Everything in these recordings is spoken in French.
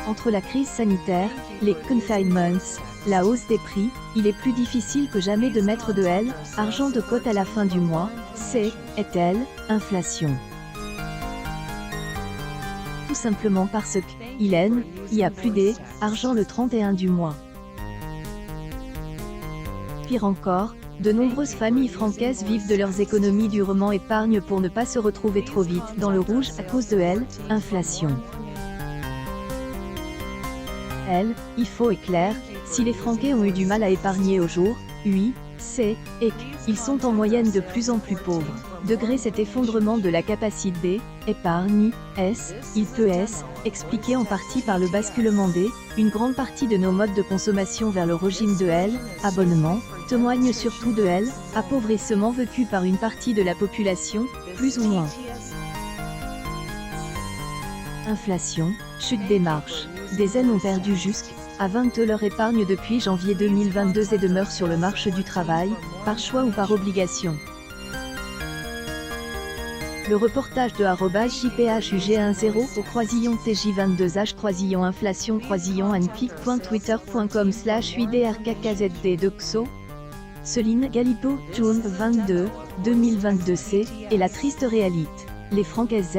Entre la crise sanitaire, les confinements, la hausse des prix, il est plus difficile que jamais de mettre de L, argent de côté à la fin du mois, c'est, est-elle, inflation. Tout simplement parce que, il y a plus des, argent le 31 du mois. Pire encore, de nombreuses familles francaises vivent de leurs économies durement épargnent pour ne pas se retrouver trop vite dans le rouge à cause de L, inflation. Il faut est clair, si les Francais ont eu du mal à épargner au jour, oui, c'est, et qu'ils sont en moyenne de plus en plus pauvres. Degré cet effondrement de la capacité d'épargne, il peut expliqué en partie par le basculement une grande partie de nos modes de consommation vers le régime de L, abonnement, témoigne surtout de L, appauvrissement vécu par une partie de la population, plus ou moins. Inflation, chute des marges. Des N ont perdu jusqu'à 20 leur épargne depuis janvier 2022 et demeurent sur le marché du travail, par choix ou par obligation. Le reportage de @jphug108-3-tj22h-anpic.twitter.com/8drkkzd2xo. Céline Galipo, June 22, 2022 c. Et la triste réalité. Les Francaises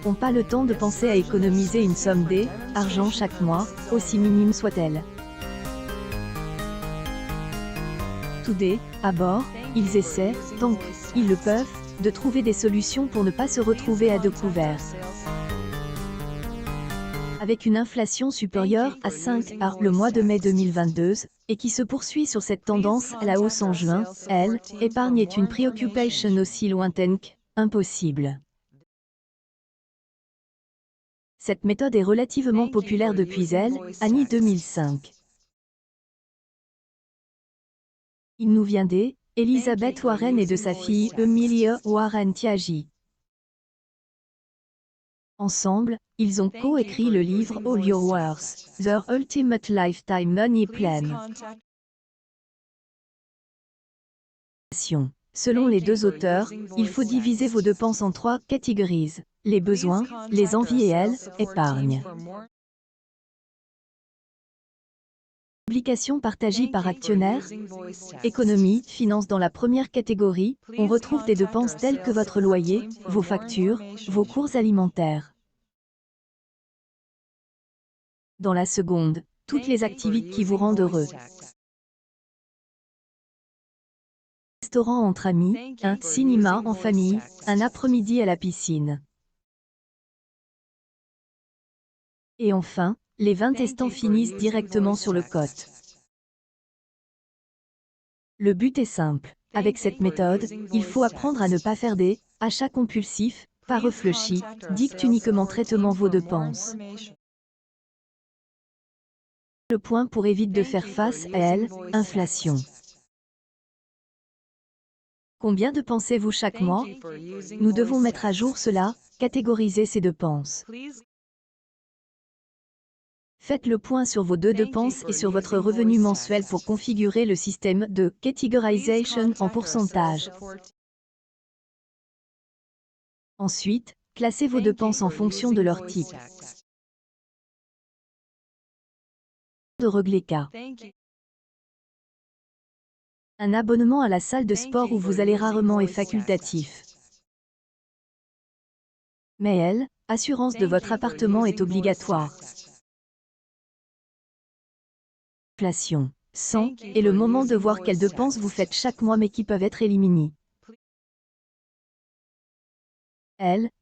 n'ont pas le temps de penser à économiser une somme d'argent chaque mois, aussi minime soit-elle. Tout à bord, ils essaient, tant qu'ils le peuvent, de trouver des solutions pour ne pas se retrouver à découvert. Avec une inflation supérieure à 5 le mois de mai 2022, et qui se poursuit sur cette tendance à la hausse en juin, épargne est une préoccupation aussi lointaine qu'impossible. Cette méthode est relativement populaire depuis année 2005. Il nous vient d'Elizabeth Warren et de sa fille Emilia Warren Tiagi. Ensemble, ils ont co-écrit le livre All Your Worth, Their Ultimate Lifetime Money Plan. Selon les deux auteurs, il faut diviser vos dépenses en 3 catégories, les besoins, les envies et épargne. Obligations partagées par actionnaire, économie, finance. Dans la première catégorie, on retrouve des dépenses telles que votre loyer, vos factures, vos cours alimentaires. Dans la seconde, toutes les activités qui vous rendent heureux. Restaurant entre amis, un cinéma en famille, un après-midi à la piscine. Et enfin, les 20 estants finissent directement sur le cote. Le but est simple. Avec cette méthode, il faut apprendre à ne pas faire des achats compulsifs, pas réfléchis, dicte uniquement traitement vos dépenses. Le point pour éviter de faire face à inflation. Combien dépensez-vous chaque mois? Nous devons mettre à jour cela, catégoriser ces dépenses. Faites le point sur vos deux dépenses et sur votre revenu mensuel pour configurer le système de categorization en pourcentage. Ensuite, classez vos dépenses en fonction de leur type. De régler cas. Un abonnement à la salle de sport où vous allez rarement est facultatif. Mais assurance de votre appartement est obligatoire. Inflation. 100 est le moment de voir quelles dépenses vous faites chaque mois mais qui peuvent être éliminées.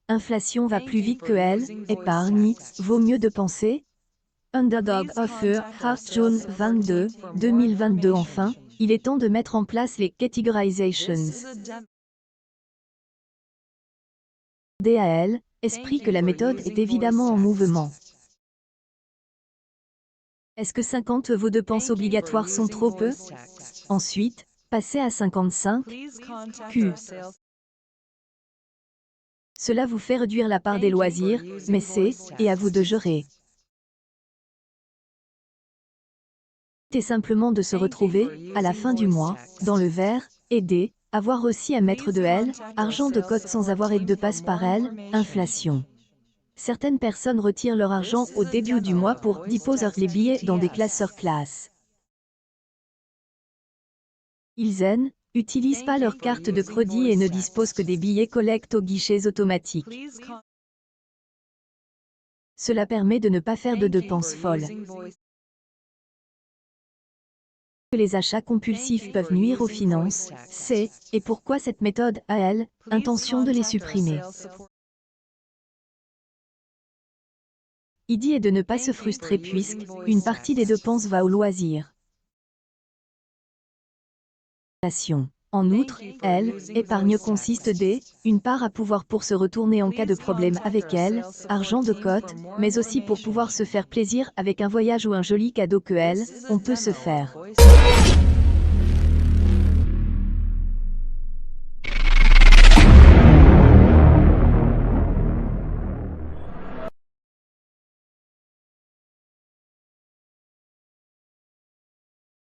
Inflation va plus vite que épargne, vaut mieux de penser. Underdog Offer, Heart June 22, 2022. Enfin, il est temps de mettre en place les categorizations. DAL, esprit que la méthode est évidemment en mouvement. Est-ce que 50 vos dépenses obligatoires sont trop peu? Ensuite, passez à 55 Q. Cela vous fait réduire la part des loisirs, mais c'est à vous de gérer. C'est simplement de se retrouver, à la fin du mois, dans le vert, et avoir aussi à mettre de argent de côté sans avoir aide de passe par inflation. Certaines personnes retirent leur argent au début du mois pour déposer les billets dans des classeurs classe. Ils n'utilisent pas leur carte de crédit et ne disposent que des billets collecte aux guichets automatiques. Cela permet de ne pas faire de dépenses folles. Les achats compulsifs peuvent nuire aux finances, et pourquoi cette méthode a, elle, intention de les supprimer. L'idée est de ne pas se frustrer puisque, une partie des dépenses va au loisir. En outre, épargne consiste une part à pouvoir pour se retourner en cas de problème avec argent de côte, mais aussi pour pouvoir se faire plaisir avec un voyage ou un joli cadeau que on peut se faire.